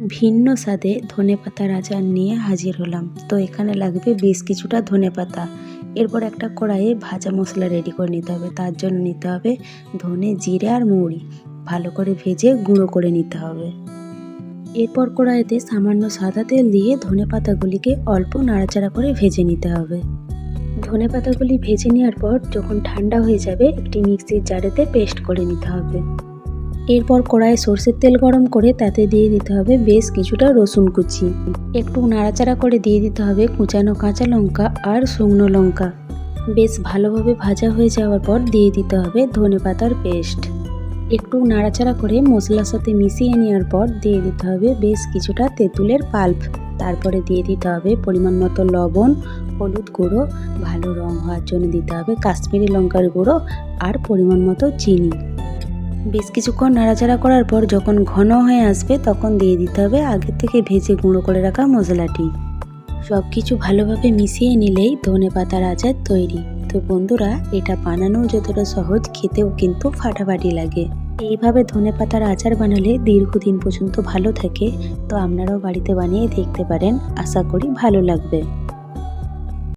ভিন্ন স্বাদে ধনেপাতার আচার নিয়ে হাজির হলাম। তো এখানে লাগবে বেশ কিছুটা ধনেপাতা। এরপর একটা কড়াইয়ে ভাজা মশলা রেডি করে নিতে হবে। তার জন্য নিতে হবে ধনে, জিরে আর মৌরি। ভালো করে ভেজে গুঁড়ো করে নিতে হবে। এরপর কড়াইতে সামান্য সাদা তেল দিয়ে ধনেপাতাগুলিকে অল্প নাড়াচাড়া করে ভেজে নিতে হবে। ধনেপাতাগুলি ভেজে নেওয়ার পর যখন ঠান্ডা হয়ে যাবে, একটি মিক্সির জারেতে পেস্ট করে নিতে হবে। এরপর কড়াইয়ে সরষের তেল গরম করে তাতে দিয়ে দিতে হবে বেশ কিছুটা রসুন কুচি। একটু নাড়াচাড়া করে দিয়ে দিতে হবে কুচানো কাঁচা লঙ্কা আর শুকনো লঙ্কা। বেশ ভালোভাবে ভাজা হয়ে যাওয়ার পর দিয়ে দিতে হবে ধনেপাতার পেস্ট। একটু নাড়াচাড়া করে মশলার সাথে মিশিয়ে নেওয়ার পর দিয়ে দিতে হবে বেশ কিছুটা তেঁতুলের পাল্প। তারপরে দিয়ে দিতে হবে পরিমাণ মতো লবণ, হলুদ গুঁড়ো, ভালো রং হওয়ার জন্য দিতে হবে কাশ্মীরি লঙ্কার গুঁড়ো আর পরিমাণ মতো চিনি। বেশ কিছুক্ষণ নাড়াচাড়া করার পর যখন ঘন হয়ে আসবে তখন দিয়ে দিতে হবে আগে থেকে ভেজে গুঁড়ো করে রাখা মশলাটি। সব কিছু ভালোভাবে মিশিয়ে নিলেই ধনেপাতার আচার তৈরি। তো বন্ধুরা, এটা বানানো যতটা সহজ, খেতেও কিন্তু ফাটাফাটি লাগে। এইভাবে ধনেপাতার আচার বানালে দীর্ঘদিন পর্যন্ত ভালো থাকে। তো আপনারাও বাড়িতে বানিয়ে দেখতে পারেন, আশা করি ভালো লাগবে।